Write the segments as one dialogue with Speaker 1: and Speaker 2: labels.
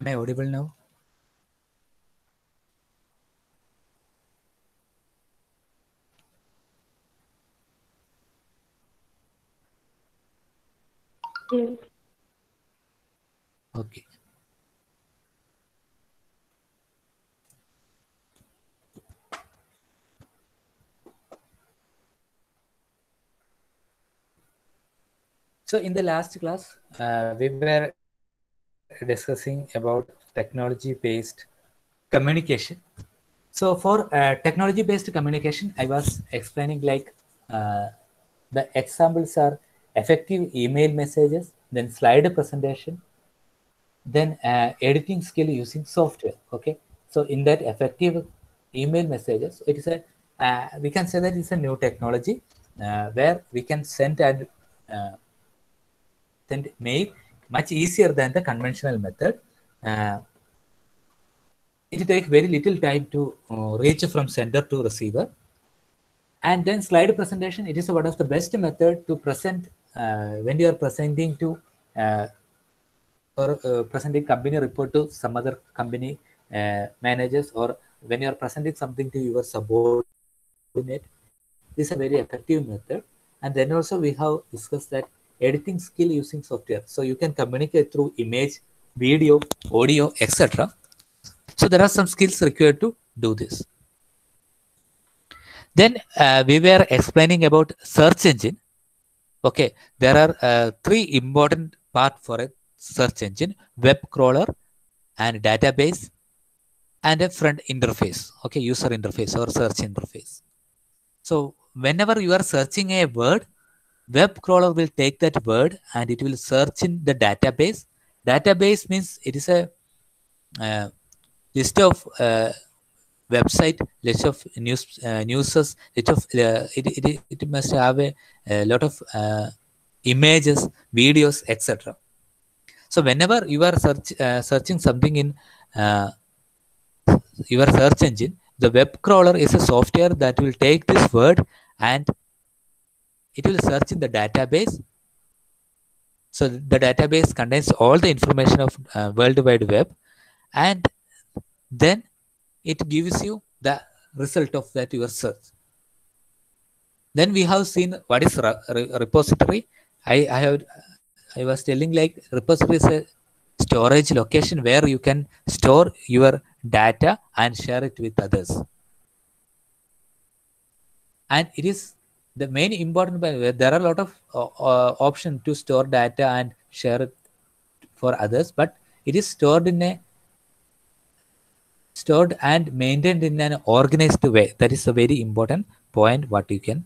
Speaker 1: Am I audible now?
Speaker 2: Yes.
Speaker 1: Okay. So in the last class, we were discussing about technology-based communication. So for technology-based communication, I was explaining like uh, the examples are effective email messages, then slide presentation, then editing skill using software. Okay, so in that effective email messages, it is a we can say that it's a new technology where we can uh, send mail much easier than the conventional method. Uh, it takes very little time to reach from sender to receiver. And then slide presentation, it is one of the best method to present when you are presenting to uh, or presenting company report to some other company managers, or when you are presenting something to your subordinate. This is a very effective method. And then also we have discussed that editing skill using software. So you can communicate through image, video, audio, etc. So there are some skills required to do this. Then we were explaining about search engine. Okay, there are three important part for a search engine: web crawler, and database, and a front interface. Okay, user interface or search interface. So whenever you are searching a word, web crawler will take that word and it will search in the database. Database means it is a uh, list of website, list of newses, list of it must have a lot of images, videos, etc. So whenever you are searching something in uh, your search engine, the web crawler is a software that will take this word and it will search in the database. So the database contains all the information of World Wide Web, and then it gives you the result of that your search. Then we have seen what is repository. I was telling like repository is a storage location where you can store your data and share it with others. And it is the main important there are a lot of options to store data and share it for others, but it is stored and maintained in an organized way. That is a very important point what you can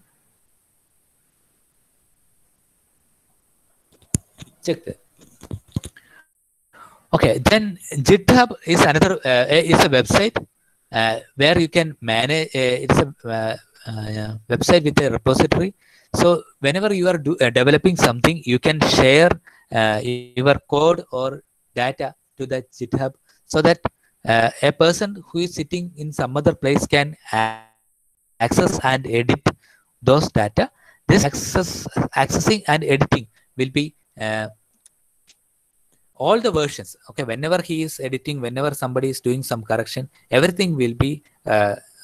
Speaker 1: check there. Okay, then GitHub is another is a website where you can manage. It's a website with a repository. So whenever you are developing something, you can share your code or data to that GitHub, so that a person who is sitting in some other place can access and edit those data. This accessing and editing will be all the versions. Okay, whenever he is editing, whenever somebody is doing some correction, everything will be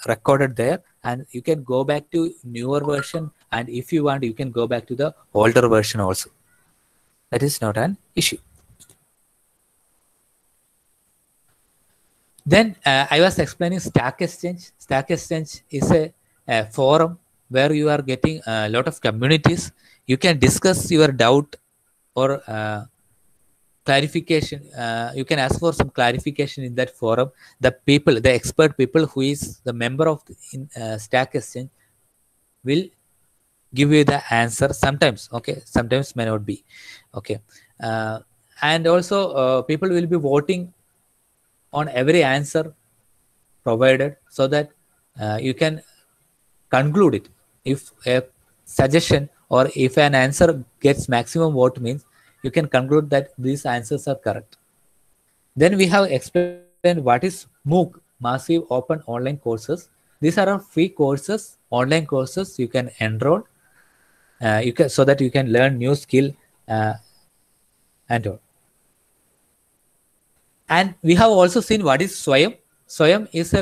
Speaker 1: recorded there, and you can go back to newer version, and if you want you can go back to the older version also. That is not an issue. Then I was explaining Stack Exchange. Stack Exchange is a forum where you are getting a lot of communities. You can discuss your doubt or clarification. You can ask for some clarification in that forum. The people, the expert people who is the member of Stack Exchange will give you the answer sometimes. Okay, sometimes may not be. Okay, and also people will be voting on every answer provided, so that you can conclude it. If a suggestion or if an answer gets maximum vote, means you can conclude that these answers are correct. Then we have explained what is MOOC, Massive Open Online Courses. These are all free courses, online courses you can enroll, you can, so that you can learn new skill and all. And we have also seen what is Swayam. Swayam is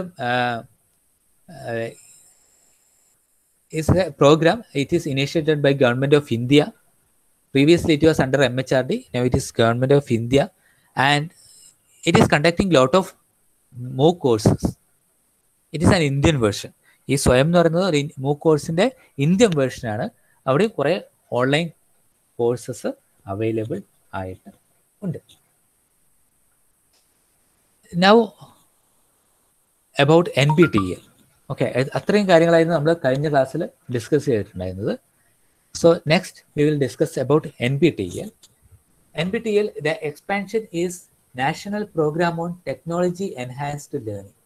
Speaker 1: a program. It is initiated by Government of India. Previously, it was under MHRD. Now it is Government of India, and it is conducting lot of MOOC courses. It is an Indian version. ഈ സ്വയം എന്ന് പറയുന്നത് ഒരു MOOC കോഴ്സിന്റെ Indian വേർഷനാണ്. അവിടെ കുറെ online courses available ആയിട്ട് ഉണ്ട്. Now about NPTEL. ഓക്കെ, അത്രയും കാര്യങ്ങളായിരുന്നു നമ്മൾ കഴിഞ്ഞ ക്ലാസ്സിൽ ഡിസ്കസ് ചെയ്തിട്ടുണ്ടായിരുന്നത്. So next we will discuss about NPTEL. NPTEL, the expansion is National Program on Technology Enhanced Learning.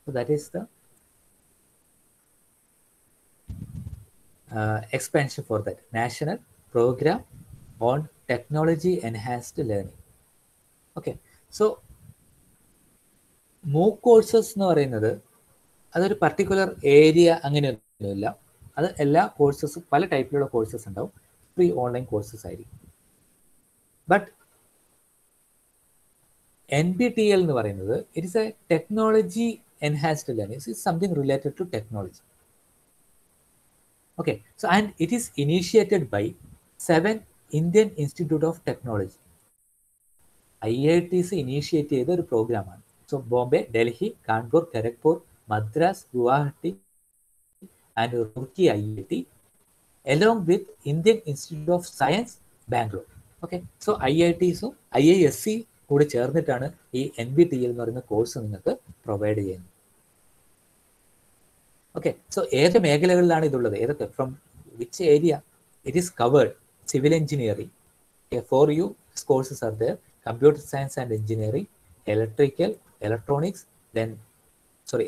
Speaker 1: So that is the expansion for that. National Program on Technology Enhanced Learning. Okay, so MOOC courses എന്ന് പറയുന്നത് അതൊരു particular area അങ്ങനെയൊന്നുമില്ല. അത് എല്ലാ കോഴ്സസും പല ടൈപ്പിലുള്ള courses ഉണ്ടാവും. Free online courses ആയിരിക്കും. ബട്ട് NPTEL എന്ന് പറയുന്നത് it is a technology enhanced learning. It is something related to technology. Okay, so and it is initiated by 7 Indian Institute of Technology. IITs initiate ചെയ്ത ഒരു പ്രോഗ്രാമാണ്. So Bombay, Delhi, Kanpur, Kharagpur, Madras, Guwahati and Roorkee IIT, along with Indian Institute of Science, Bangalore. Okay, so IITസും IISc കൂടെ ചേർന്നിട്ടാണ് ഈ NPTEL എന്ന് പറയുന്ന course നിങ്ങൾക്ക് provide ചെയ്യുന്നത്. ഓക്കെ, സോ ഏത് മേഖലകളിലാണ് ഇതുള്ളത്? ഏതൊക്കെ? From which area it is covered? Civil engineering, for you courses are there, computer science and engineering, electrical, electronics, then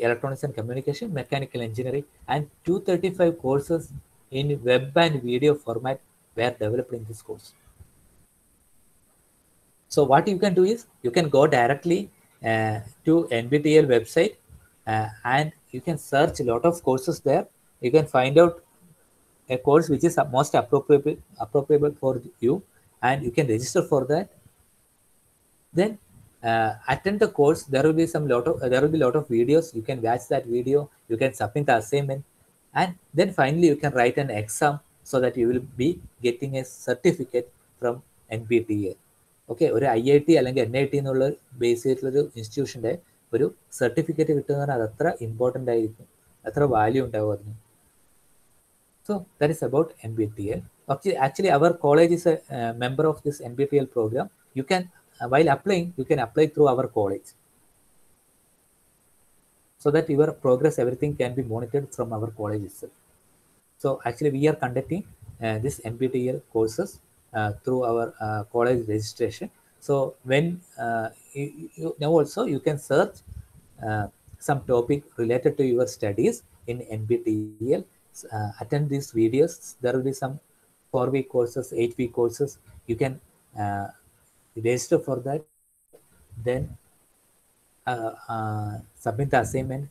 Speaker 1: electronics and communication, mechanical engineering, and 235 courses in web and video format were developed in this course. So what you can do is you can go directly to NPTEL website and you can search a lot of courses there. You can find out a course which is most appropriate for you, and you can register for that. Then attend the course. There will be lot of videos. You can watch that video. You can submit the assignment, and then finally you can write an exam so that you will be getting a certificate from NPTEL. Okay, ഒരു IIT അല്ലെങ്കിൽ NIT എന്നുള്ള base ചെയ്തിട്ടുള്ളൊരു ഇൻസ്റ്റിറ്റ്യൂഷൻ്റെ ഒരു certificate കിട്ടുക എന്ന് പറഞ്ഞാൽ അത് അത്ര important ആയിരിക്കും, അത്ര വാല്യൂ ഉണ്ടാവും അതിന്. So that is about NPTEL. Actually, our college is a member of this NPTEL program. You can while applying, you can apply through our college so that your progress, everything can be monitored from our college itself. So actually we are conducting this NPTEL courses through our college registration. So when now also you can search some topic related to your studies in NPTEL, attend these videos. There will be some 4-week courses, 8-week courses. You can register for that, then submit the assignment,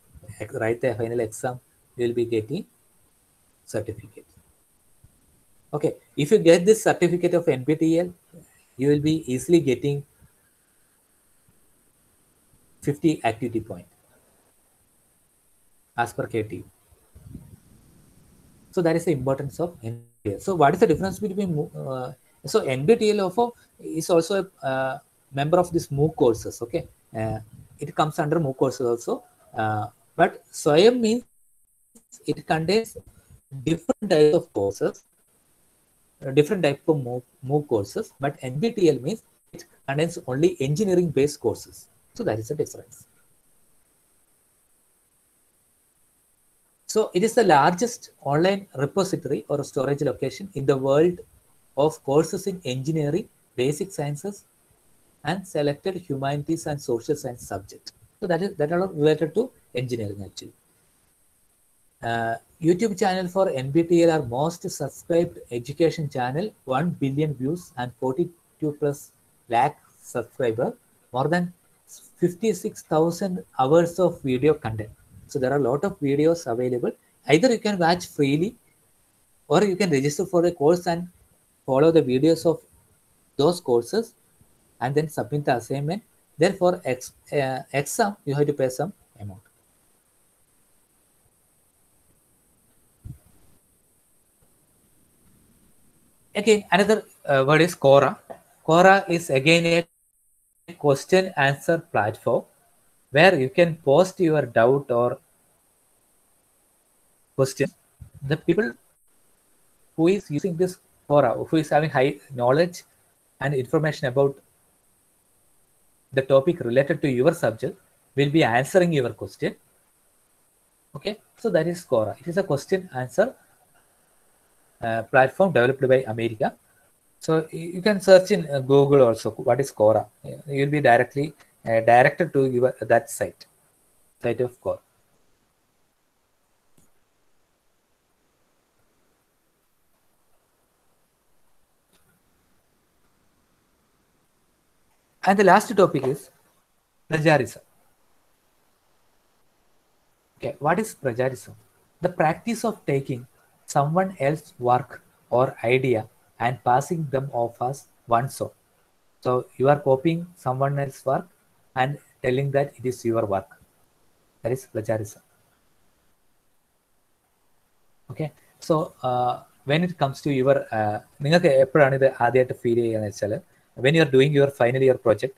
Speaker 1: write the final exam. You will be getting certificate. Okay, if you get this certificate of NPTEL, you will be easily getting 50 activity point as per KTU. So that is the importance of NPTEL. So what is the difference between so NPTEL is also a member of this MOOC courses. Okay, it comes under MOOC courses also, but Swayam means it contains different types of courses, different type of MOOC courses, but NPTEL means it contains only engineering based courses. So that is the difference. So it is the largest online repository or storage location in the world of courses in engineering, basic sciences, and selected humanities and social science subjects. So that are related to engineering actually. YouTube channel for NPTEL are most subscribed education channel, 1 billion views and 42 plus lakh subscriber, more than 56,000 hours of video content. So there are a lot of videos available. Either you can watch freely or you can register for a course and follow the videos of those courses and then submit the assignment. Then for exam, you have to pay some amount. Again, another word is Quora. Quora is again a question answer platform where you can post your doubt or questions. The people who is using this Quora, who is having high knowledge and information about the topic related to your subject, will be answering your question. Okay, so that is Quora. It is a question answer platform developed by America. So you can search in Google also what is Quora. You'll be directly directed to your that site of Quora. And the last topic is plagiarism. Okay, what is plagiarism? The practice of taking someone else's work or idea and passing them off as one's own. So you are copying someone else's work and telling that it is your work. That is plagiarism. Okay, so when it comes to your നിങ്ങൾക്ക് എപ്പോഴാണ് ഇത് ആദ്യമായിട്ട് feel ചെയ്യുകയെന്ന് വെച്ചാൽ when you are doing your final year project,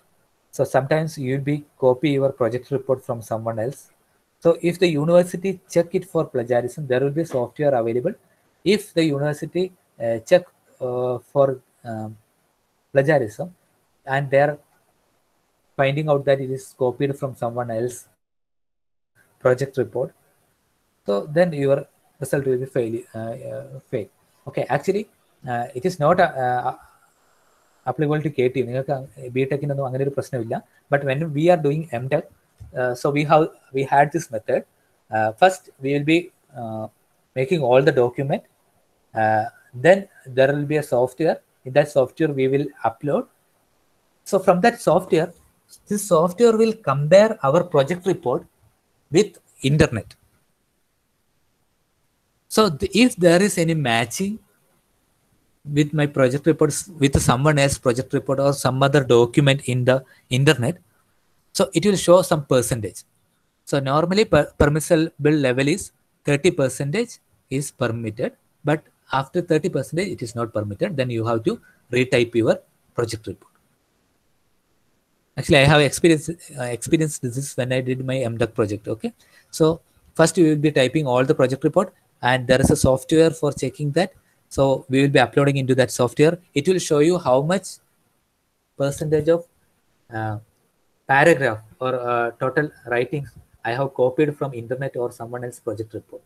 Speaker 1: so sometimes you will be copy your project report from someone else. So if the university check it for plagiarism, there will be software available. If the university check for plagiarism and they are finding out that it is copied from someone else project report, so then your result will be fail. Okay, actually it is not applicable to KT. നിങ്ങൾക്ക് ബിടെക്കിനൊന്നും അങ്ങനെ ഒരു പ്രശ്നമില്ല. But when we are doing MTech, so we had this method. First we will be making all the document. Then there will be a software. In that software we will upload. So from that software, this software will compare our project report with internet. So if there is any matching with my project reports with someone else's project report or some other document in the internet, so it will show some percentage. So normally permissible level is 30% is permitted, but after 30% it is not permitted. Then you have to retype your project report. Actually, I have experienced this when I did my MDoc project. Okay, so first you will be typing all the project report, and there is a software for checking that. So we will be uploading into that software. It will show you how much percentage of paragraph or total writings I have copied from internet or someone else's project report.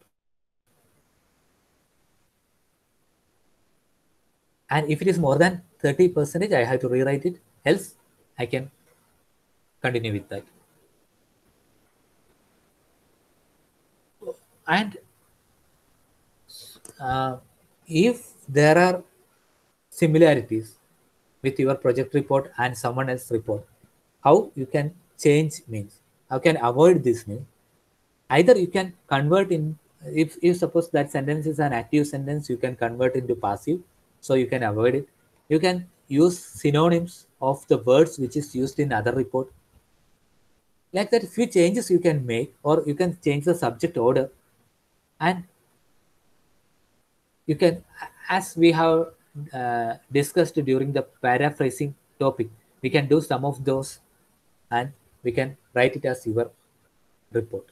Speaker 1: And if it is more than 30%, I have to rewrite it. Else, I can continue with that. And if there are similarities with your project report and someone else's report, how you can change means, how can avoid this means, either you can convert in, if suppose that sentence is an active sentence, you can convert into passive, so you can avoid it. You can use synonyms of the words which is used in other report. Like that, few changes you can make, or you can change the subject order, and you can, as we have discussed during the paraphrasing topic, we can do some of those and we can write it as your report.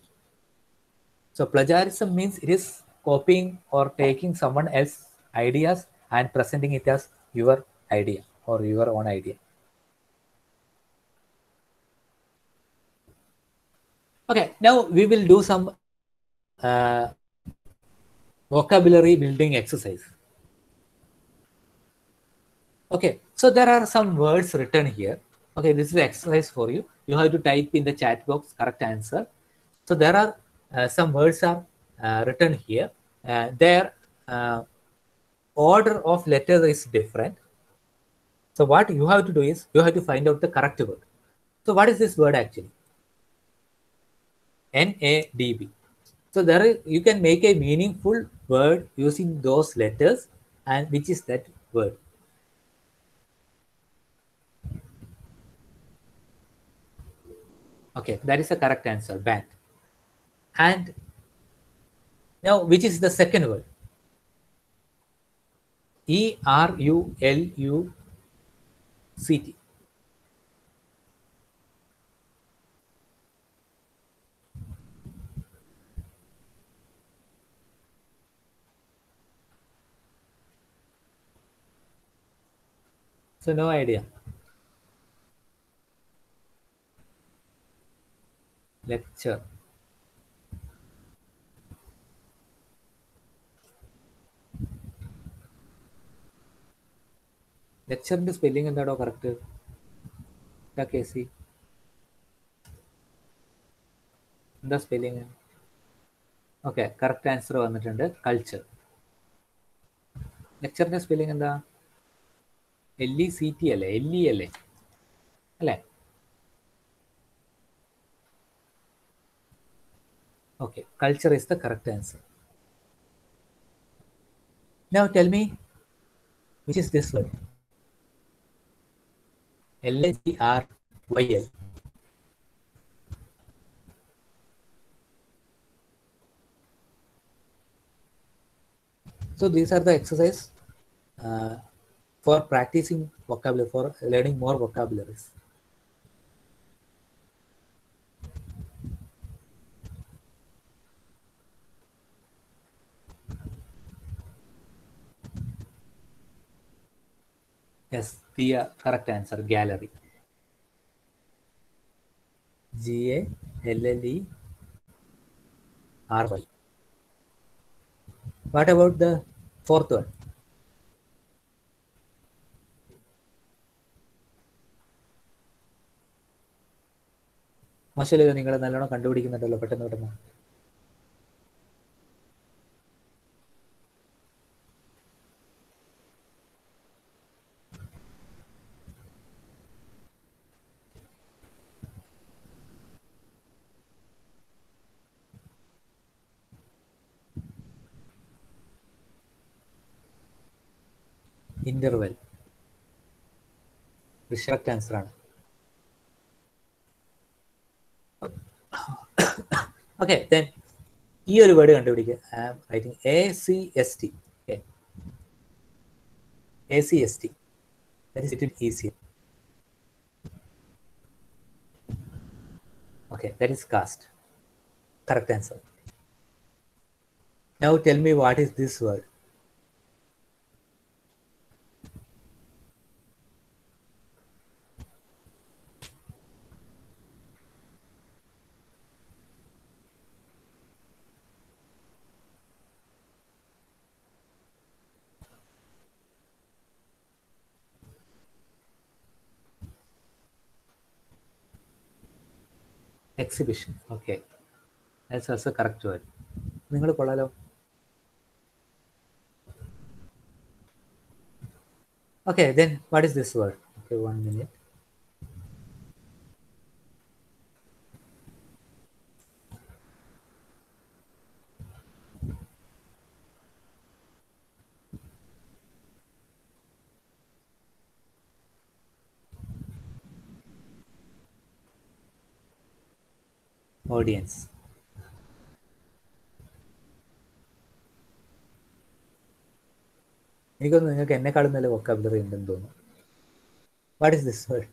Speaker 1: So plagiarism means it is copying or taking someone else's ideas and presenting it as your idea or your own idea. Okay, now we will do some vocabulary building exercise. Okay, so there are some words written here. Okay, this is exercise for you. You have to type in the chat box correct answer. So there are some words are written here. Their order of letters is different. So what you have to do is you have to find out the correct word. So what is this word actually? NADB. So there is, you can make a meaningful word using those letters, and which is that word? Okay, that is the correct answer, band. And now, which is the second word? Eruluct. So no idea. Lecture. ലെക്ചറിന്റെ spelling എന്താണോ correct? K C എന്താ spelling? Okay, correct answer വന്നിട്ടുണ്ട്, culture. ലെക്ചറിന്റെ spelling എന്താ? LECT അല്ലേ? LE അല്ലേ? അല്ലേ? Okay, culture is the correct answer. Now tell me, which is this word? LAGRYL. So these are the exercise for practicing vocabulary, for learning more vocabularies. Yes, the correct answer, gallery. GALLERY. What about the fourth one? മോശമല്ലേ, നിങ്ങൾ നല്ലോണം കണ്ടുപിടിക്കുന്നുണ്ടല്ലോ പെട്ടെന്ന് പെട്ടെന്ന്. Interval. Correct answer ആണ്. Okay, then ഈ ഒരു word കണ്ടുപിടിക്കുക. I am writing ACST. ACST. That is it easier. Okay, that is cast. Correct answer. Now tell me, what is this word? Exhibition. Okay, that's also correct word. നിങ്ങൾ കൊള്ളാലോ. Okay, then what is this word? Okay, 1 minute. Audience. എനിക്കൊന്നും നിങ്ങൾക്ക് എന്നെക്കാളും നല്ല vocabulary ഉണ്ടെന്ന് തോന്നുന്നു. What is this word?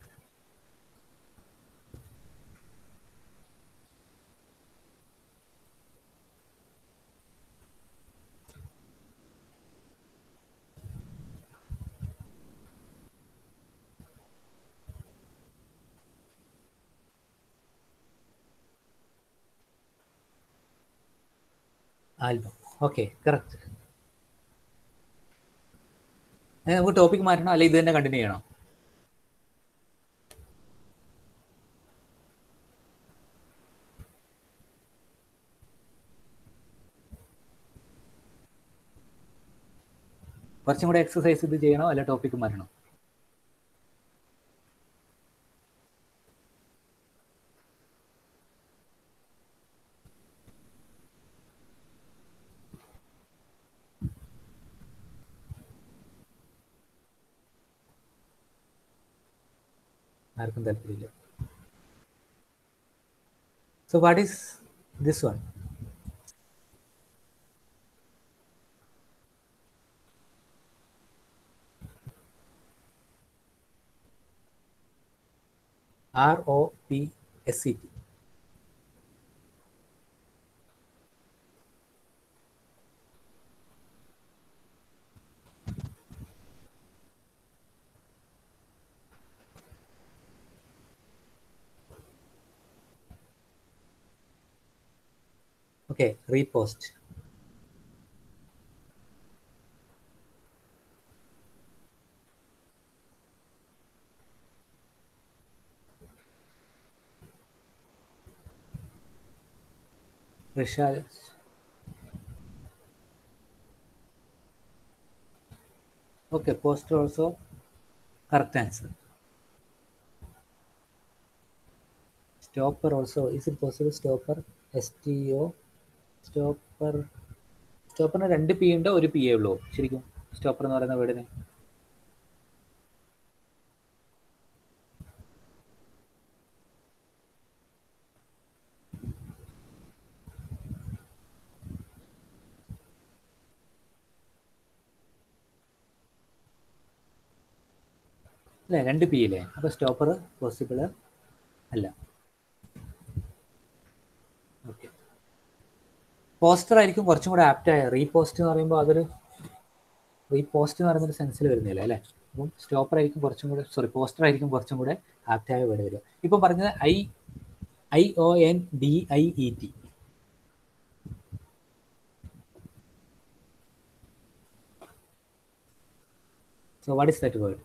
Speaker 1: Album. Okay, correct. നമുക്ക് topic മാറ്റണോ, അല്ലെങ്കിൽ ഇത് തന്നെ കണ്ടിന്യൂ ചെയ്യണോ? കുറച്ചും കൂടെ എക്സസൈസ് ഇത് ചെയ്യണോ, അല്ല ടോപ്പിക് മാറ്റണോ? ആർക്കും താല്പര്യമില്ല. So what is this one? ROPSET. Okay, repost. Rishal. Okay, poster also correct answer. Stopper also. Is it possible? Stopper. STO. Stopper. സ്റ്റോപ്പറിന് 2 പി ഉണ്ടോ 1 പി എ ഉള്ളൂ ശരിക്കും സ്റ്റോപ്പർ എന്ന് പറയുന്ന വേർഡിന്? അല്ലേ 2 പി ഇല്ലേ? അപ്പോൾ സ്റ്റോപ്പർ പോസിബിൾ അല്ല. ഓക്കെ, പോസ്റ്റർ ആയിരിക്കും കുറച്ചും കൂടെ ആപ്റ്റായ. റീപോസ്റ്റ് എന്ന് പറയുമ്പോൾ അതൊരു റീപോസ്റ്റ് എന്ന് പറയുന്നൊരു സെൻസിൽ വരുന്നില്ല അല്ലേ? അപ്പം സ്റ്റോപ്പർ ആയിരിക്കും കുറച്ചും കൂടെ, സോറി, പോസ്റ്റർ ആയിരിക്കും കുറച്ചും കൂടെ ആപ്റ്റായ വേർഡ് വരിക. ഇപ്പം പറഞ്ഞത് IONDIET. So what is that word?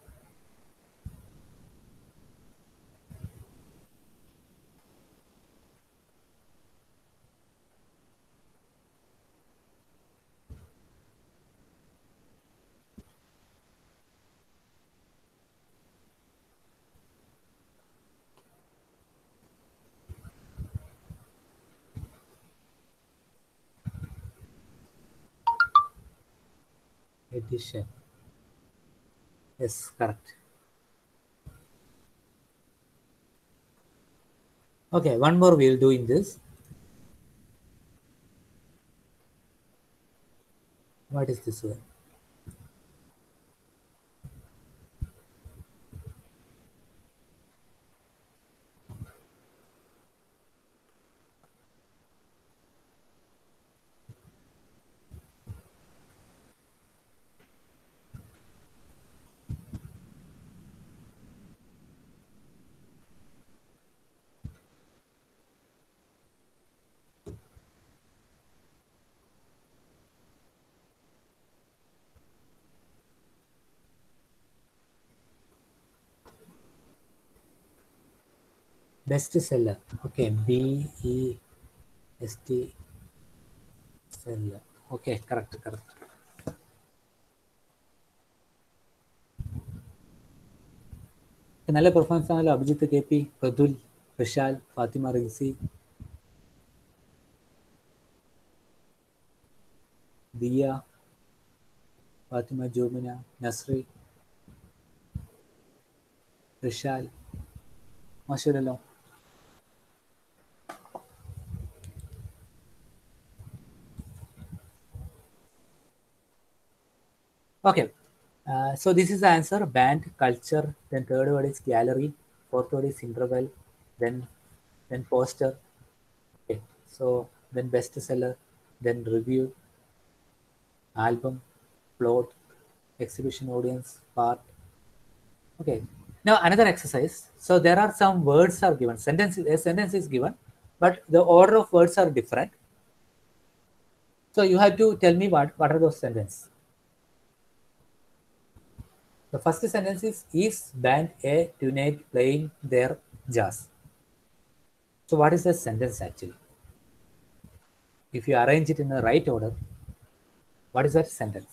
Speaker 1: Edition. Yes, correct. Okay, one more we'll do in this. What is this word? Best seller. Okay, BEST seller. Okay, correct, correct. നല്ല performance ആണല്ലോ. Abhijith KP, Prathul, Vishal, Fathima Rinsi, Diya, Fathima Jomina, Nasri, Vishal. മോശമല്ലോ. Okay, so this is the answer. Band, culture, then third word is gallery, fourth word is interval, then poster. Okay, so then bestseller, then review, album, plot, exhibition, audience, part. Okay, now another exercise. So there are some words are given. A sentence is given, but the order of words are different. So you have to tell me what are those sentences. The first sentence is band A tonight playing their jazz. So what is the sentence actually? If you arrange it in the right order, what is that sentence?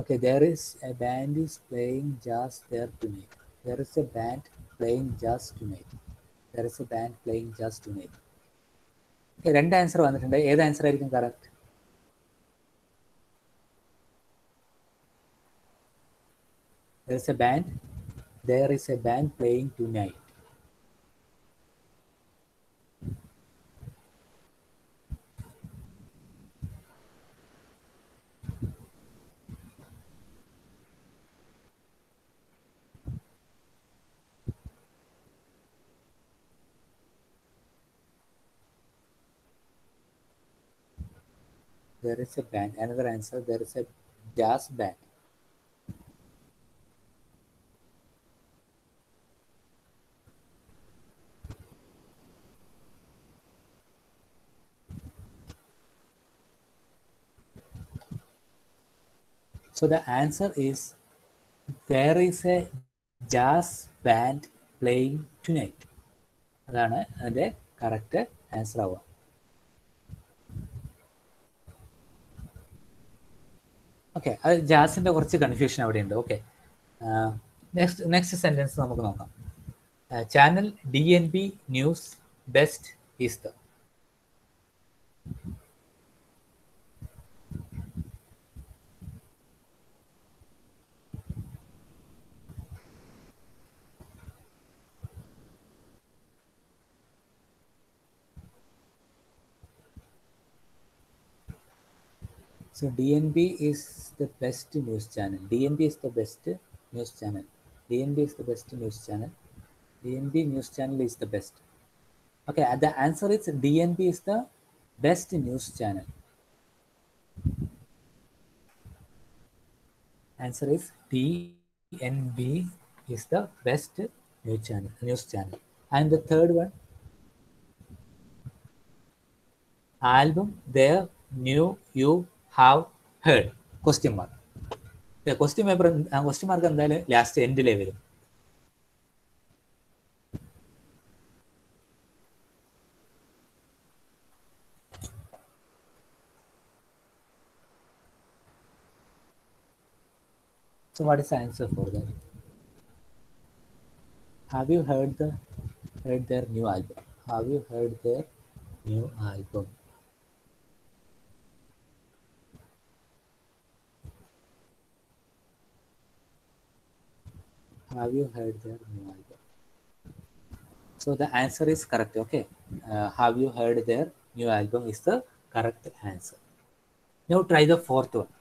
Speaker 1: Okay, there is a band is playing jazz there tonight. There is a band playing jazz tonight. There is a band playing jazz tonight. Okay, രണ്ട് answer വന്നിട്ടുണ്ട്. ഏത് answer ആയിരിക്കും correct? There is a band. There is a band playing tonight. There is a band. Another answer. There is a jazz band. So the answer is there is a jazz band playing tonight. അതാണ് അതിൻ്റെ correct answer ആവുക. Okay, അത് ജാസിൻ്റെ കുറച്ച് confusion അവിടെ ഉണ്ട്. Okay, next sentence നമുക്ക് നോക്കാം. Channel DNB news best is the. So DNB is the best news channel. DNB is the best news channel. DNB is the best news channel. DNB news channel is the best. Okay, the answer is DNB is the best news channel. Answer is DNB is the best news channel. And the third one, album there new you have heard question mark. The question mark എന്തായാലും last എൻഡിലേ വരും. So what is the answer for that? Have you heard their new album? Have you heard their new album? Have you heard their new album? So the answer is correct. Okay, have you heard their new album is the correct answer. Now try the fourth one.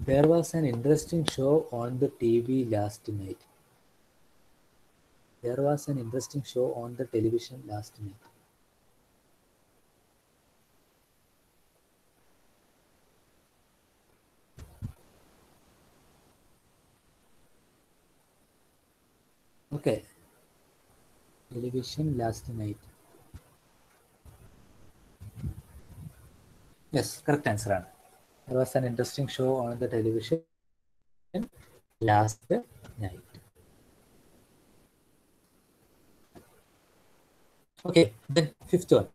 Speaker 1: There was an interesting show on the TV last night. There was an interesting show on the television last night. Okay. Television last night. Yes, correct answer. There was an interesting show on the television last night. Okay, then fifth one.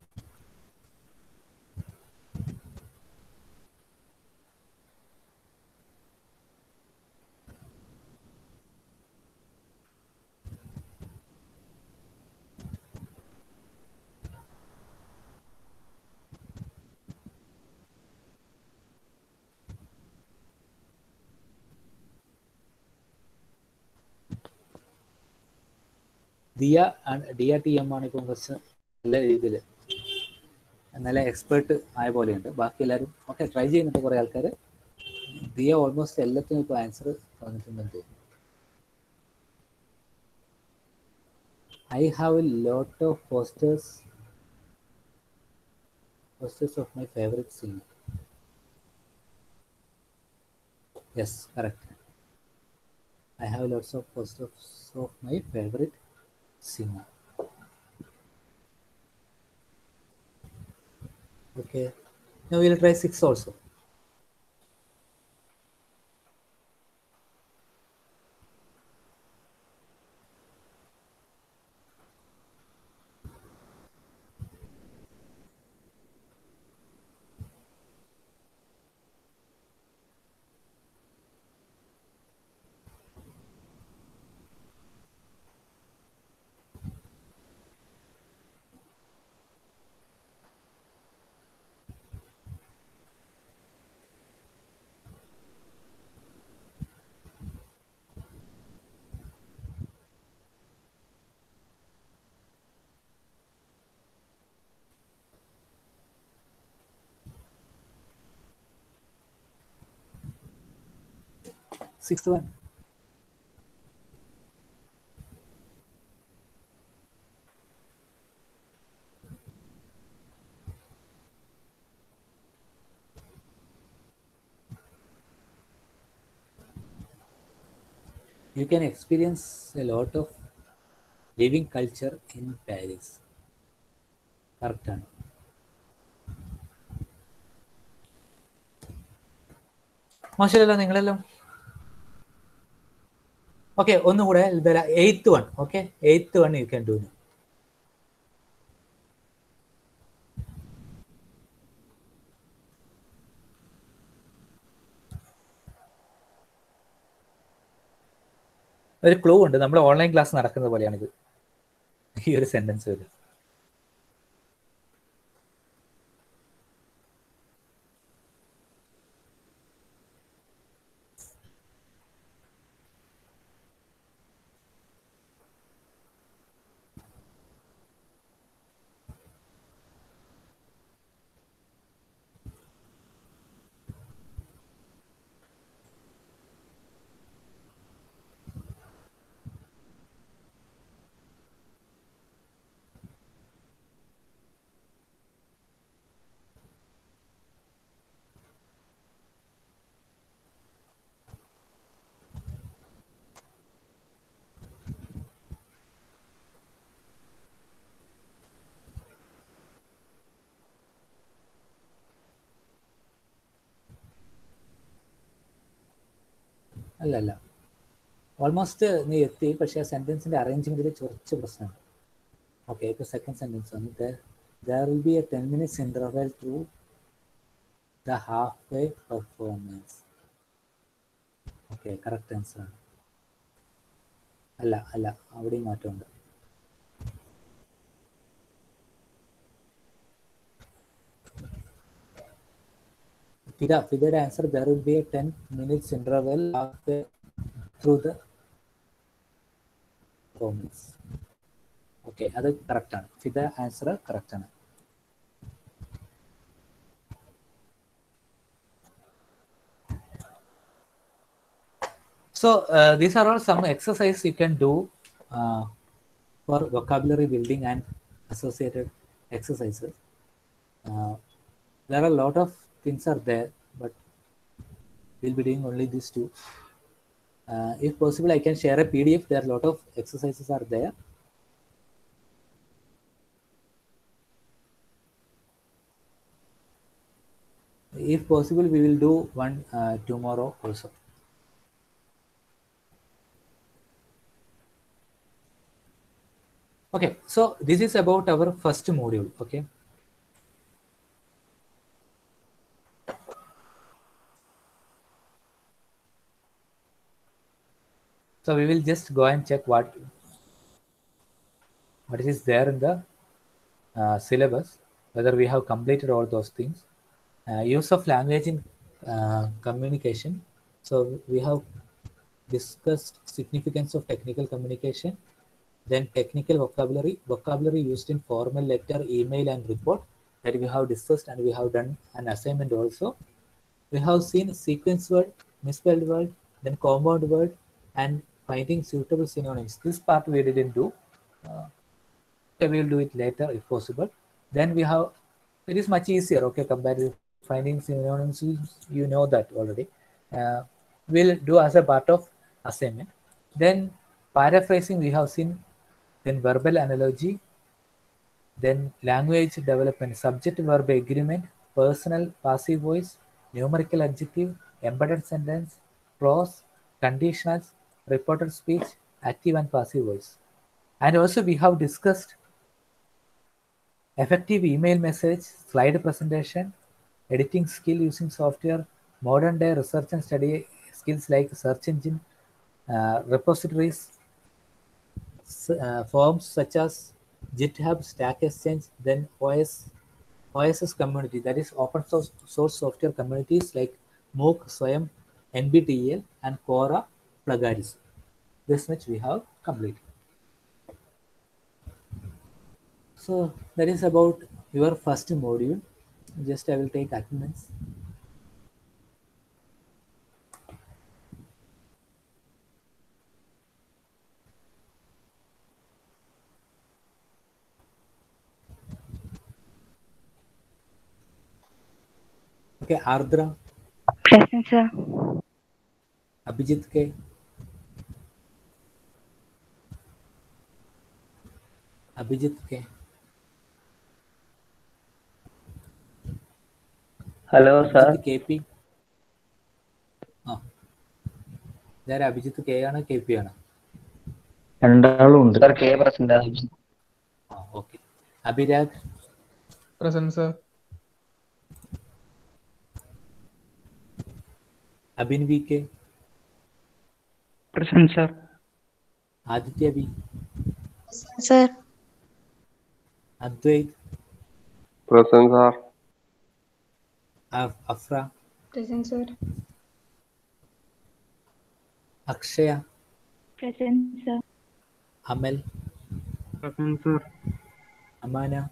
Speaker 1: Diya TM ആണ് ഇപ്പം കുറച്ച് നല്ല രീതിയിൽ നല്ല expert ആയ പോലെയുണ്ട്. ബാക്കി എല്ലാവരും ഓക്കെ ട്രൈ ചെയ്യുന്നുണ്ട് കുറേ ആൾക്കാർ. ദിയ ഓൾമോസ്റ്റ് എല്ലാത്തിനും ഇപ്പോൾ ആൻസർ വന്നിട്ടുണ്ടെന്ന് തോന്നുന്നു. I have a lot of posters of my favorite singer. Yes, correct. I have lots of posters of my favorite singer. Okay. Now we'll try 6 also. Sixth one. You can experience a lot of living culture in Paris. Correct. മോശമല്ലല്ലോ നിങ്ങളെല്ലാം. Okay, ഒന്നുകൂടെ the 8th one. Okay, 8th one you can do now. ഒരു clue ഉണ്ട്, നമ്മുടെ online class നടക്കുന്നത് പോലെയാണിത് ഈ ഒരു sentence വരും. അല്ല, ഓൾമോസ്റ്റ് നീ എത്തി, പക്ഷേ ആ സെന്റൻസിന്റെ അറേഞ്ച്മെന്റിൽ കുറച്ച് പ്രശ്നമുണ്ട്. ഓക്കെ, ഇപ്പോൾ സെക്കൻഡ് സെന്റൻസ് വന്നിട്ട് there will be a 10 minutes interval through the halfway performance. Okay, correct answer ആണ്. അല്ല, അവിടെയും മാറ്റമുണ്ട്. ഫിദയുടെ answer there will be a 10 minutes interval halfway through the performance. Okay, അത് കറക്റ്റ് ആണ്. ഫിദ ആൻസർ കറക്റ്റ് ആണ്. So these are all some exercises you can do for vocabulary building and associated exercises. There are a lot of things are there, but we'll be doing only these two. If possible, I can share a PDF. There are a lot of exercises are there. If possible, we will do one tomorrow also. Okay, so this is about our first module. Okay. So we will just go and check what is there in the syllabus, whether we have completed all those things. Use of language in communication. So we have discussed significance of technical communication, then technical vocabulary used in formal letter, email, and report that we have discussed, and we have done an assignment also. We have seen sequence word, misspelled word, then compound word, and finding suitable synonyms. This part we didn't do. We will do it later if possible. Then we have, it is much easier, okay, compared with finding synonyms. You know that already. We'll do as a part of assignment. Then paraphrasing we have seen, then verbal analogy, then language development, subject-verb agreement, personal passive voice, numerical adjective, embedded sentence, clause, conditionals, reported speech, active and passive voice. And also we have discussed effective email message, slide presentation, editing skill using software, modern day research and study skills like search engine, repositories, forms such as GitHub, Stack Exchange, then OSS community, that is open source software communities like MOOC, Swayam, NBTEL, and Quora Plagaris. This much we have completed. So that is about your first module. Just I will take attendance. Okay, Ardra.
Speaker 2: Present, sir.
Speaker 1: Abhijit K. Abhijit K.
Speaker 3: Hello, sir.
Speaker 1: Abhijit KP. There Abhijit K ആണ് KP ആണ്.
Speaker 3: രണ്ടാളും ഉണ്ട്. Sir, K present.
Speaker 1: Okay. Abhiraj.
Speaker 4: Present, sir.
Speaker 1: Abhin VK.
Speaker 3: Present, sir.
Speaker 1: Aditya V.
Speaker 2: Sir.
Speaker 1: Advait.
Speaker 5: Present, sir.
Speaker 1: Afra.
Speaker 2: Present, sir.
Speaker 1: Akshaya.
Speaker 2: Present, sir.
Speaker 1: Amal.
Speaker 3: Present, sir.
Speaker 1: Amana.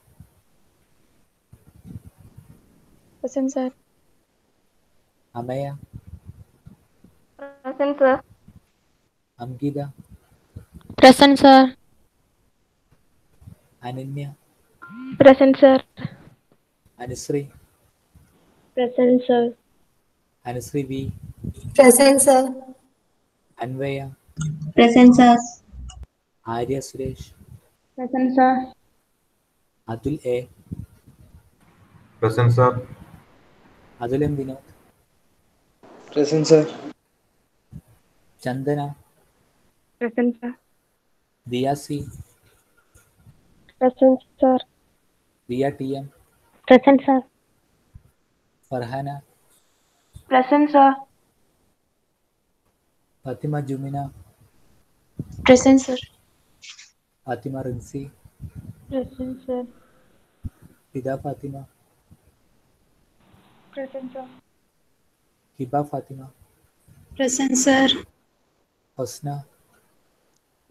Speaker 2: Present, sir.
Speaker 1: Amaya.
Speaker 2: Present, sir.
Speaker 1: Amgida.
Speaker 2: Present, sir.
Speaker 1: Ananya.
Speaker 2: Present, sir.
Speaker 1: Anusri.
Speaker 2: Present, sir.
Speaker 1: Anusri V.
Speaker 6: Present, sir.
Speaker 1: Anvaya.
Speaker 6: Present, sir.
Speaker 1: Arya Suresh.
Speaker 2: Present, sir.
Speaker 1: Atul A.
Speaker 5: Present, sir.
Speaker 1: Atulam Vinod.
Speaker 3: Present, sir.
Speaker 1: Chandana.
Speaker 2: Present, sir.
Speaker 1: Diya C.
Speaker 2: Present, sir.
Speaker 1: Diya TM.
Speaker 2: Present, sir.
Speaker 1: Farhana.
Speaker 2: Present, sir.
Speaker 1: Fatima Jumina.
Speaker 2: Present, sir.
Speaker 1: Fatima Rinsi.
Speaker 2: Present, sir.
Speaker 1: Fida Fatima.
Speaker 2: Present, sir.
Speaker 1: Hiba Fatima.
Speaker 6: Present, sir.
Speaker 1: Hosna.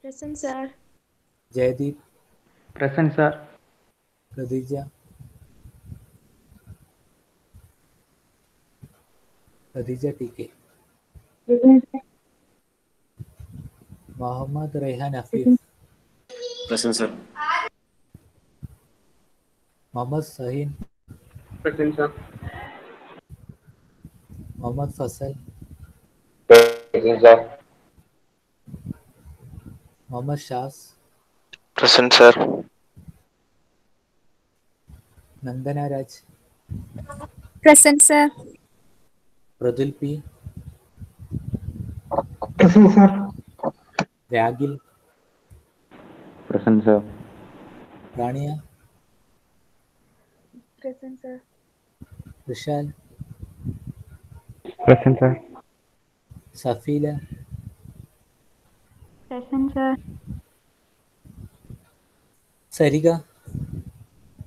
Speaker 2: Present, sir.
Speaker 1: Jaydeep.
Speaker 3: Present, sir.
Speaker 1: Khadija. Khadija TK.
Speaker 2: Present, sir.
Speaker 1: Mohammad Rehan Afif.
Speaker 5: Present, sir.
Speaker 1: Mohammad Sahin.
Speaker 3: Present, sir.
Speaker 1: Mohammad Fasal.
Speaker 5: Present, sir.
Speaker 1: Mohammad Shaz.
Speaker 5: Present, sir.
Speaker 1: Nandana Raj.
Speaker 6: Present, sir.
Speaker 1: Pradul P.
Speaker 3: Present, sir.
Speaker 1: Ragil.
Speaker 3: Present, sir.
Speaker 1: Rania.
Speaker 2: Present, sir.
Speaker 1: Vishal.
Speaker 3: Present, sir.
Speaker 1: Safila.
Speaker 2: Present, sir.
Speaker 1: Sarika.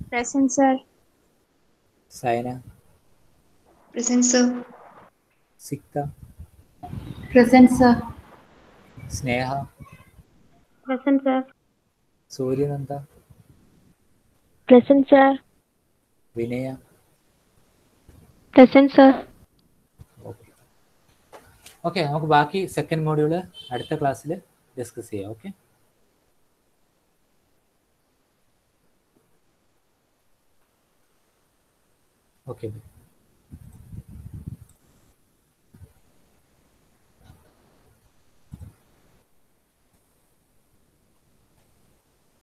Speaker 2: Present, sir.
Speaker 1: Saina.
Speaker 6: Present, sir.
Speaker 1: Sikta.
Speaker 6: Present, sir.
Speaker 1: Sneha.
Speaker 2: Present, sir.
Speaker 1: Suryananda.
Speaker 2: Present, sir.
Speaker 1: Vinaya.
Speaker 2: Present, sir.
Speaker 1: Okay നമുക്ക് ബാക്കി second module അടുത്ത ക്ലാസ്സിൽ discuss ചെയ്യാം. Okay okay